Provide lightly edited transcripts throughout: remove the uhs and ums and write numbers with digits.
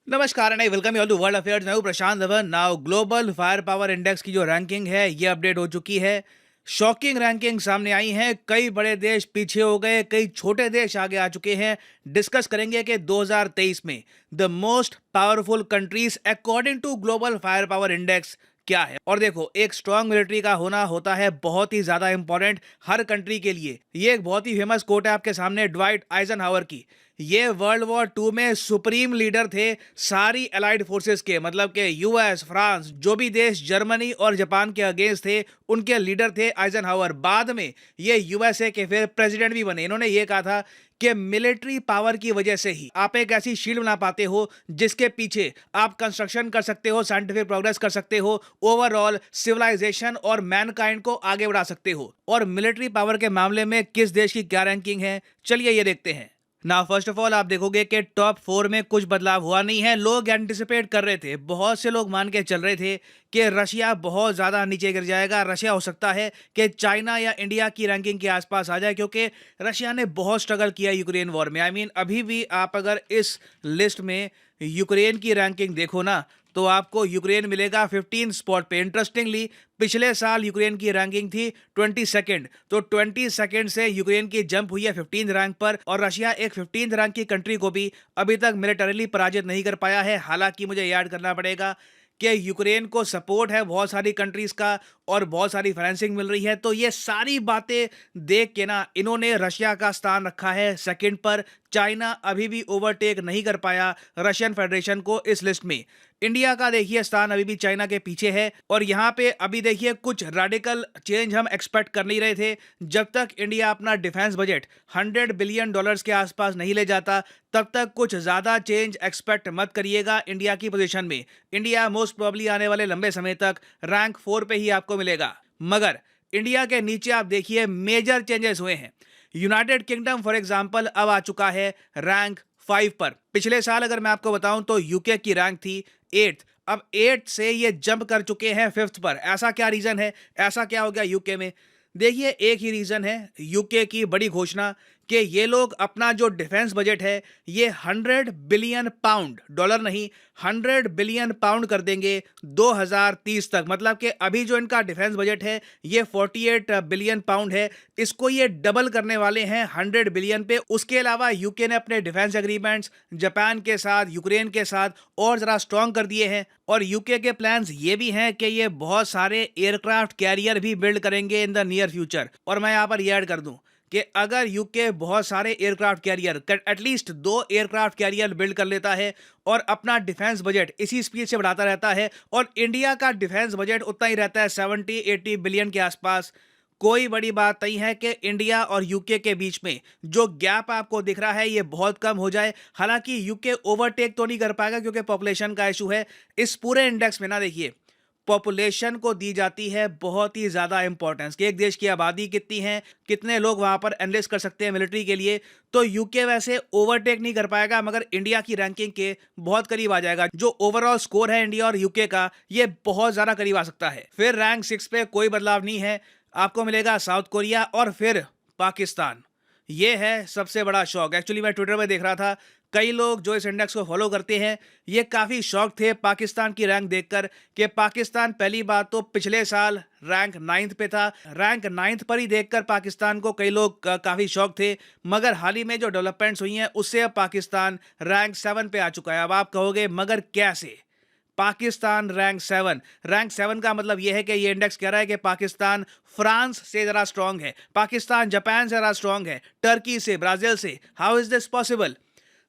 नमस्कार and I welcome you all to world affairs. मैं हूं Prashant Dhawan. Now global fire power index की जो रैंकिंग है ये अपडेट हो चुकी है। शॉकिंग रैंकिंग सामने आई है। कई बड़े देश पीछे हो गए, कई छोटे देश आगे आ चुके हैं। डिस्कस करेंगे कि 2023 में the most powerful countries according to global fire power index क्या है। और देखो, एक स्ट्रांग मिलिट्री का होना होता है बहुत ही ज्यादा इंपॉर्टेंट हर कंट्री के लिए। ये एक बहुत ही फेमस कोट है आपके सामने ड्वाइट आइजनहावर की। ये वर्ल्ड वॉर टू में सुप्रीम लीडर थे सारी अलाइड फोर्सेस के, मतलब के यूएस, फ्रांस, जो भी देश जर्मनी और जापान के अगेंस्ट थे उनके लीडर थे आइजनहावर। बाद में ये यूएसए के फिर प्रेसिडेंट भी बने। इन्होंने ये कहा था कि मिलिट्री पावर की वजह से ही आप एक ऐसी शील्ड बना पाते हो जिसके पीछे आप कंस्ट्रक्शन कर सकते हो, साइंटिफिक प्रोग्रेस कर सकते हो, ओवरऑल सिविलाइजेशन और मैनकाइंड को आगे बढ़ा सकते हो। और मिलिट्री पावर के मामले में किस देश की क्या रैंकिंग है, चलिए ये देखते हैं ना। फर्स्ट ऑफ ऑल आप देखोगे कि टॉप 4 में कुछ बदलाव हुआ नहीं है। लोग एंटिसिपेट कर रहे थे, बहुत से लोग मान के चल रहे थे कि रशिया बहुत ज़्यादा नीचे गिर जाएगा। रशिया हो सकता है कि चाइना या इंडिया की रैंकिंग के आसपास आ जाए, क्योंकि रशिया ने बहुत स्ट्रगल किया यूक्रेन वॉर में। अभी भी आप अगर इस लिस्ट में यूक्रेन की रैंकिंग देखो ना, तो आपको यूक्रेन मिलेगा 15 स्पॉट पे। इंटरेस्टिंगली पिछले साल यूक्रेन की रैंकिंग थी 22nd, तो 22nd से यूक्रेन की जंप हुई है 15 रैंक पर। और रशिया एक 15 रैंक की कंट्री को भी अभी तक मिलिटरीली पराजित नहीं कर पाया है। हालांकि मुझे याद करना पड़ेगा कि यूक्रेन को सपोर्ट है बहुत सारी कंट्रीज का और बहुत सारी फाइनेंसिंग मिल रही है। तो ये सारी बातें देख के ना इन्होंने रशिया का स्थान रखा है सेकंड पर। चाइना अभी भी ओवरटेक नहीं कर पाया रशियन फेडरेशन को इस लिस्ट में। इंडिया का देखिए स्थान अभी भी चाइना के पीछे है। और यहाँ पे अभी देखिए कुछ रेडिकल चेंज हम एक्सपेक्ट कर नहीं रहे थे। जब तक इंडिया अपना डिफेंस बजट $100 बिलियन के आसपास नहीं ले जाता, तब तक कुछ ज्यादा चेंज एक्सपेक्ट मत करिएगा इंडिया की पोजीशन में। इंडिया मोस्ट प्रोबेबली आने वाले लंबे समय तक रैंक 4 पे ही आपको मिलेगा। मगर इंडिया के नीचे आप देखिए मेजर चेंजेस हुए हैं। यूनाइटेड किंगडम फॉर एग्जांपल अब आ चुका है रैंक 5 पर। पिछले साल अगर मैं आपको बताऊं तो यूके की रैंक थी 8th, अब 8 से ये जंप कर चुके हैं 5th पर। ऐसा क्या रीजन है, ऐसा क्या हो गया यूके में? देखिए एक ही रीजन है, यूके की बड़ी घोषणा कि ये लोग अपना जो डिफेंस बजट है ये 100 बिलियन पाउंड, डॉलर नहीं, 100 बिलियन पाउंड कर देंगे 2030 तक। मतलब कि अभी जो इनका डिफेंस बजट है ये 48 बिलियन पाउंड है, इसको ये डबल करने वाले हैं 100 बिलियन पे। उसके अलावा यूके ने अपने डिफेंस एग्रीमेंट्स जापान के साथ, यूक्रेन के साथ और जरा स्ट्रॉन्ग कर दिए हैं। और यूके के प्लान्स ये भी हैं कि ये बहुत सारे एयरक्राफ्ट कैरियर भी बिल्ड करेंगे इन द नियर फ्यूचर। और मैं यहाँ पर ये ऐड कर दूं कि अगर यूके बहुत सारे aircraft carrier, at least 2 aircraft carrier build कर लेता है और अपना डिफेंस बजट इसी स्पीड से बढ़ाता रहता है, और इंडिया का डिफेंस बजट उतना ही रहता है 70-80 बिलियन के आसपास, कोई बड़ी बात नहीं है कि इंडिया और यूके के बीच में जो गैप आपको दिख रहा है ये बहुत कम हो जाए। हालांकि यूके ओवरटेक तो नहीं कर पाएगा क्योंकि पॉपुलेशन का इशू है। इस पूरे इंडेक्स में ना देखिए, पॉपुलेशन को दी जाती है बहुत ही ज़्यादा इंपॉर्टेंस कि एक देश की आबादी कितनी है, कितने लोग वहाँ पर एनलिस्ट कर सकते हैं मिलिट्री के लिए। तो यूके वैसे ओवरटेक नहीं कर पाएगा, मगर इंडिया की रैंकिंग के बहुत करीब आ जाएगा। जो ओवरऑल स्कोर है इंडिया और यूके का ये बहुत ज़्यादा करीब आ सकता है। फिर रैंक 6 पे कोई बदलाव नहीं है, आपको मिलेगा साउथ कोरिया और फिर पाकिस्तान। ये है सबसे बड़ा शौक। एक्चुअली मैं ट्विटर पे देख रहा था, कई लोग जो इस इंडेक्स को फॉलो करते हैं ये काफ़ी शौक थे पाकिस्तान की रैंक देखकर कि पाकिस्तान पहली बात तो पिछले साल रैंक 9th पे था। रैंक 9th पर ही देखकर पाकिस्तान को कई लोग काफ़ी शौक थे। मगर हाल ही में जो डेवलपमेंट्स हुई हैं उससे अब पाकिस्तान रैंक 7 पे आ चुका है। अब आप कहोगे मगर कैसे पाकिस्तान रैंक 7 का मतलब यह है कि ये इंडेक्स कह रहा है कि पाकिस्तान फ्रांस से ज़रा स्ट्रांग है, पाकिस्तान जापान से ज़रा स्ट्रांग है, टर्की से, ब्राज़ील से। How is this possible?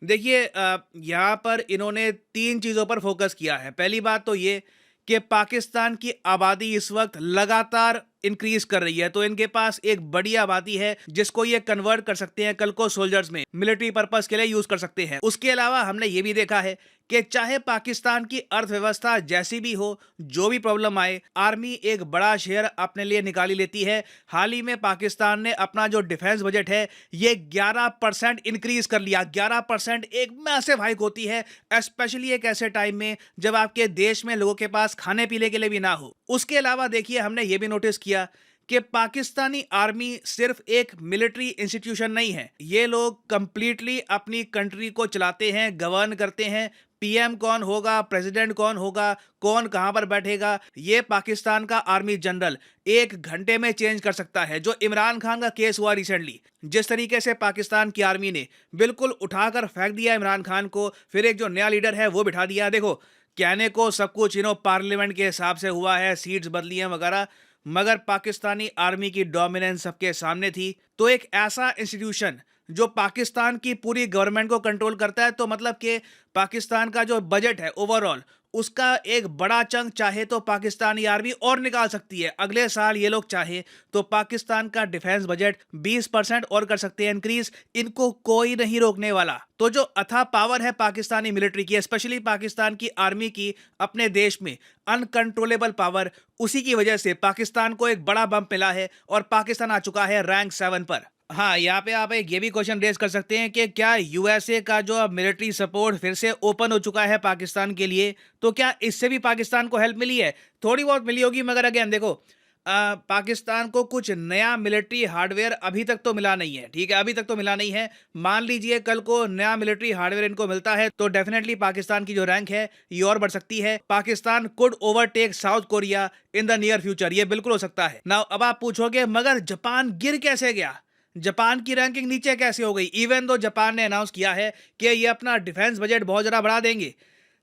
देखिए यहाँ पर इन्होंने 3 चीज़ों पर फोकस किया है। पहली बात तो ये कि पाकिस्तान की आबादी इस वक्त लगातार इंक्रीज कर रही है, तो इनके पास एक बड़ी आबादी है जिसको ये कन्वर्ट कर सकते हैं कल को सोल्जर्स में, मिलिट्री पर्पस के लिए यूज कर सकते हैं। उसके अलावा हमने ये भी देखा है कि चाहे पाकिस्तान की अर्थव्यवस्था जैसी भी हो, जो भी प्रॉब्लम आए, आर्मी एक बड़ा शेयर अपने लिए निकाली लेती है। हाल ही में पाकिस्तान ने अपना जो डिफेंस बजट है ये 11% इंक्रीज कर लिया। 11% एक मैसिव हाइक होती है, स्पेशली एक ऐसे टाइम में जब आपके देश में लोगों के पास खाने पीने के लिए भी ना हो। उसके अलावा देखिए हमने ये भी नोटिस किया कि पाकिस्तानी आर्मी सिर्फ एक मिलिट्री इंस्टीट्यूशन नहीं है, ये लोग कंप्लीटली अपनी कंट्री को चलाते हैं, गवर्न करते हैं, पीएम कौन होगा, प्रेसिडेंट कौन होगा, कौन कहां पर बैठेगा, ये पाकिस्तान का आर्मी जनरल 1 घंटे में चेंज कर सकता है। जो इमरान खान का केस हुआ रिसेंटली, जिस तरीके से पाकिस्तान की आर्मी ने बिल्कुल उठाकर फेंक दिया इमरान खान को, फिर एक जो नया लीडर है वो बिठा दिया। देखो, कहने को सब कुछ पार्लियामेंट के हिसाब से हुआ है, सीट्स बदली हैं वगैरह, मगर पाकिस्तानी आर्मी की डोमिनेंस सबके सामने थी। तो एक ऐसा इंस्टीट्यूशन जो पाकिस्तान की पूरी गवर्नमेंट को कंट्रोल करता है, तो मतलब कि पाकिस्तान का जो बजट है ओवरऑल, उसका एक बड़ा चंक चाहे तो पाकिस्तानी आर्मी और निकाल सकती है। अगले साल ये लोग चाहे तो पाकिस्तान का डिफेंस बजट 20% और कर सकते हैं इंक्रीज, इनको कोई नहीं रोकने वाला। तो जो अथा पावर है पाकिस्तानी मिलिट्री की, स्पेशली पाकिस्तान की आर्मी की अपने देश में, अनकंट्रोलेबल पावर, उसी की वजह से पाकिस्तान को एक बड़ा बम्प मिला है और पाकिस्तान आ चुका है रैंक 7 पर। हाँ, यहाँ पे आप एक ये भी क्वेश्चन रेज कर सकते हैं कि क्या यूएसए का जो अब मिलिट्री सपोर्ट फिर से ओपन हो चुका है पाकिस्तान के लिए, तो क्या इससे भी पाकिस्तान को हेल्प मिली है? थोड़ी बहुत मिली होगी, मगर अगेन देखो, पाकिस्तान को कुछ नया मिलिट्री हार्डवेयर अभी तक तो मिला नहीं है। ठीक है, अभी तक तो मिला नहीं है। मान लीजिए कल को नया मिलिट्री हार्डवेयर इनको मिलता है तो डेफिनेटली पाकिस्तान की जो रैंक है ये और बढ़ सकती है। Pakistan could overtake south Korea in the near future, ये बिल्कुल हो सकता है। नाउ अब आप पूछोगे मगर जापान गिर कैसे गया, जापान की रैंकिंग नीचे कैसे हो गई, इवन दो जापान ने अनाउंस किया है कि ये अपना डिफेंस बजट बहुत ज़्यादा बढ़ा देंगे।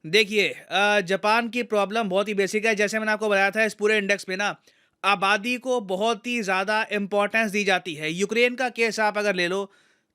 देखिए, जापान की प्रॉब्लम बहुत ही बेसिक है। जैसे मैंने आपको बताया था, इस पूरे इंडेक्स में ना आबादी को बहुत ही ज़्यादा इंपॉर्टेंस दी जाती है। यूक्रेन का केस आप अगर ले लो,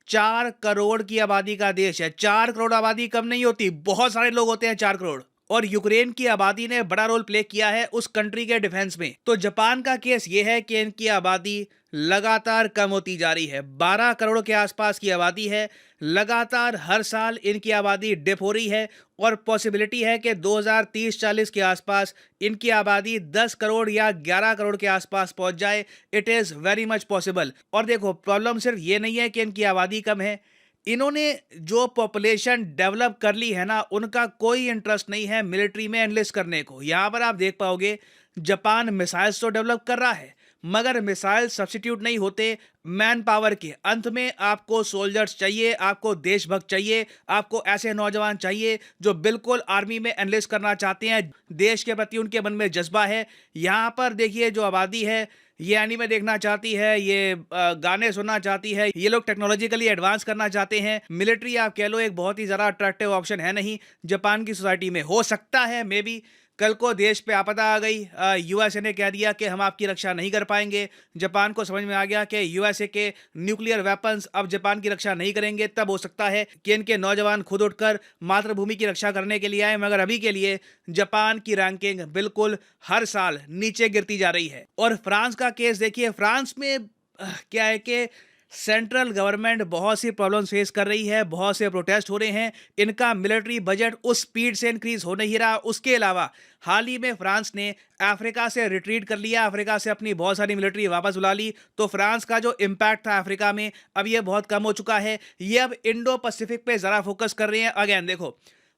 4 करोड़ की आबादी का देश है। 4 करोड़ आबादी कम नहीं होती, बहुत सारे लोग होते हैं 4 करोड़। और यूक्रेन की आबादी ने बड़ा रोल प्ले किया है उस कंट्री के डिफेंस में। तो जापान का केस ये है कि इनकी आबादी लगातार कम होती जा रही है। 12 करोड़ के आसपास की आबादी है, लगातार हर साल इनकी आबादी डिप हो रही है और पॉसिबिलिटी है कि 2030-40 के आसपास इनकी आबादी 10 करोड़ या 11 करोड़ के आसपास पहुंच जाए। It is very much possible. और देखो, प्रॉब्लम सिर्फ ये नहीं है कि इनकी आबादी कम है, इन्होंने जो पॉपुलेशन डेवलप कर ली है ना, उनका कोई इंटरेस्ट नहीं है मिलिट्री में एनलिस्ट करने को। यहाँ पर आप देख पाओगे जापान मिसाइल्स तो डेवलप कर रहा है, मगर मिसाइल सब्स्टिट्यूट नहीं होते मैन पावर के। अंत में आपको सोल्जर्स चाहिए, आपको देशभक्त चाहिए, आपको ऐसे नौजवान चाहिए जो बिल्कुल आर्मी में एनलिस्ट करना चाहते हैं, देश के प्रति उनके मन में जज्बा है। यहाँ पर देखिए, जो आबादी है ये एनीमे देखना चाहती है, ये गाने सुनना चाहती है, ये लोग टेक्नोलॉजिकली एडवांस करना चाहते हैं। मिलिट्री आप कह लो एक बहुत ही ज़्यादा अट्रैक्टिव ऑप्शन है नहीं जापान की सोसाइटी में। हो सकता है मे बी कल को देश पे आपदा आ गई, यूएसए ने कह दिया कि हम आपकी रक्षा नहीं कर पाएंगे, जापान को समझ में आ गया कि यूएसए के न्यूक्लियर वेपन्स अब जापान की रक्षा नहीं करेंगे, तब हो सकता है कि इनके नौजवान खुद उठकर मातृभूमि की रक्षा करने के लिए आए। मगर अभी के लिए जापान की रैंकिंग बिल्कुल हर साल नीचे गिरती जा रही है। और फ्रांस का केस देखिए, फ्रांस में क्या है कि सेंट्रल गवर्नमेंट बहुत सी प्रॉब्लम फेस कर रही है, बहुत से प्रोटेस्ट हो रहे हैं, इनका मिलिट्री बजट उस स्पीड से इंक्रीज हो नहीं रहा। उसके अलावा हाल ही में फ्रांस ने अफ्रीका से रिट्रीट कर लिया, अफ्रीका से अपनी बहुत सारी मिलिट्री वापस बुला ली। तो फ्रांस का जो इम्पैक्ट था अफ्रीका में, अब ये बहुत कम हो चुका है। ये अब इंडो पैसिफिक पे ज़रा फोकस कर रहे हैं। अगेन देखो,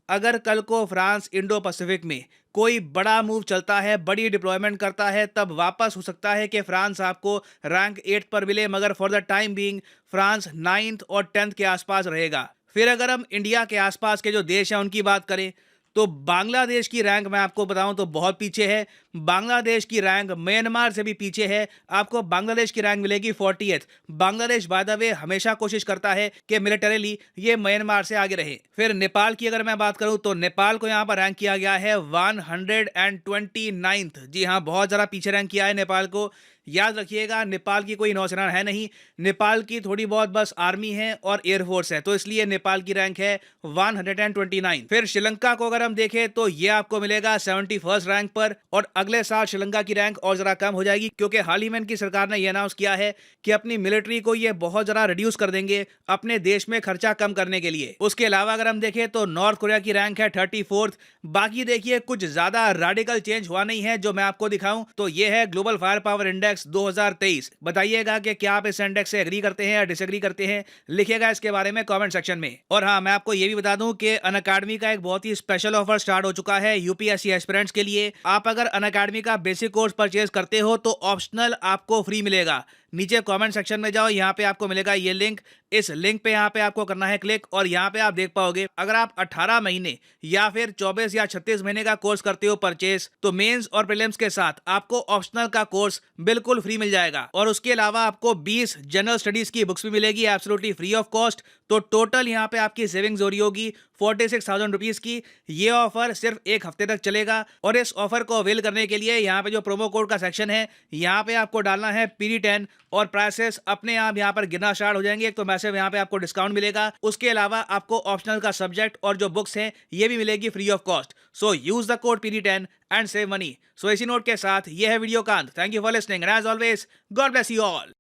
अगर कल को फ्रांस इंडो पैसिफिक में कोई बड़ा मूव चलता है, बड़ी डिप्लॉयमेंट करता है, तब वापस हो सकता है कि फ्रांस आपको रैंक 8 पर मिले, मगर for the time being France 9th और 10th के आसपास रहेगा। फिर अगर हम इंडिया के आसपास के जो देश हैं उनकी बात करें, तो बांग्लादेश की रैंक मैं आपको बताऊं तो बहुत पीछे है। बांग्लादेश की रैंक म्यांमार से भी पीछे है। आपको बांग्लादेश की रैंक मिलेगी 40th। Bangladesh by the way हमेशा कोशिश करता है कि मिलिटरीली ये म्यांमार से आगे रहे। फिर नेपाल की अगर मैं बात करूं तो नेपाल को यहां पर रैंक किया गया है 129th। जी हाँ, बहुत ज़्यादा पीछे रैंक किया है नेपाल को। याद रखिएगा, नेपाल की कोई नौसेना है नहीं, नेपाल की थोड़ी बहुत बस आर्मी है और एयरफोर्स है, तो इसलिए नेपाल की रैंक है 129। फिर श्रीलंका को अगर हम देखें तो ये आपको मिलेगा 71st रैंक पर। और अगले साल श्रीलंका की रैंक और जरा कम हो जाएगी, क्योंकि हाल ही में इनकी सरकार ने यह अनाउंस किया है कि अपनी मिलिट्री को ये बहुत जरा रिड्यूस कर देंगे अपने देश में खर्चा कम करने के लिए। उसके अलावा अगर हम देखें तो नॉर्थ कोरिया की रैंक है 34th। बाकी देखिए, कुछ ज्यादा रेडिकल चेंज हुआ नहीं है। जो मैं आपको दिखाऊं तो ये है ग्लोबल फायर पावर इंडेक्स 2023। बताइएगा कि क्या आप इस इंडेक्स से एग्री करते हैं या डिसएग्री करते हैं, लिखिएगा इसके बारे में कमेंट सेक्शन में। और हाँ, मैं आपको ये भी बता दूं कि अनअकैडमी का एक बहुत ही स्पेशल ऑफर स्टार्ट हो चुका है यूपीएससी एस्पिरेंट्स के लिए। आप अगर अनअकैडमी का बेसिक कोर्स परचेज करते हो तो ऑप्शनल आपको फ्री मिलेगा, नीचे कमेंट सेक्शन में जाओ, यहाँ पे आपको मिलेगा ये लिंक। इस लिंक पे यहाँ पे आपको करना है क्लिक और यहाँ पे आप देख पाओगे अगर आप 18 महीने या फिर 24 या 36 महीने का कोर्स करते हो परचेस, तो मेंस और प्रीलिम्स के साथ आपको ऑप्शनल का कोर्स बिल्कुल फ्री मिल जाएगा। और उसके अलावा आपको 20 जनरल स्टडीज की बुक्स भी मिलेगी एब्सोल्युटली फ्री ऑफ कॉस्ट। तो टोटल यहाँ पे आपकी सेविंग्स हो रही होगी 46,000 रुपीज की। ये ऑफर सिर्फ एक हफ्ते तक चलेगा और इस ऑफर को अवेल करने के लिए यहाँ पे जो प्रोमो कोड का सेक्शन है, यहाँ पे आपको डालना है PD10 और प्राइसेस अपने आप यहाँ पर गिरना स्टार्ट हो जाएंगे। एक तो मैसेज यहाँ पे आपको डिस्काउंट मिलेगा, उसके अलावा आपको ऑप्शनल का सब्जेक्ट और जो बुक्स हैं ये भी मिलेगी free of cost. So use the code PD10 and save money. So इसी नोट के साथ ये है वीडियो कांत। Thank you for listening and as always God bless you all.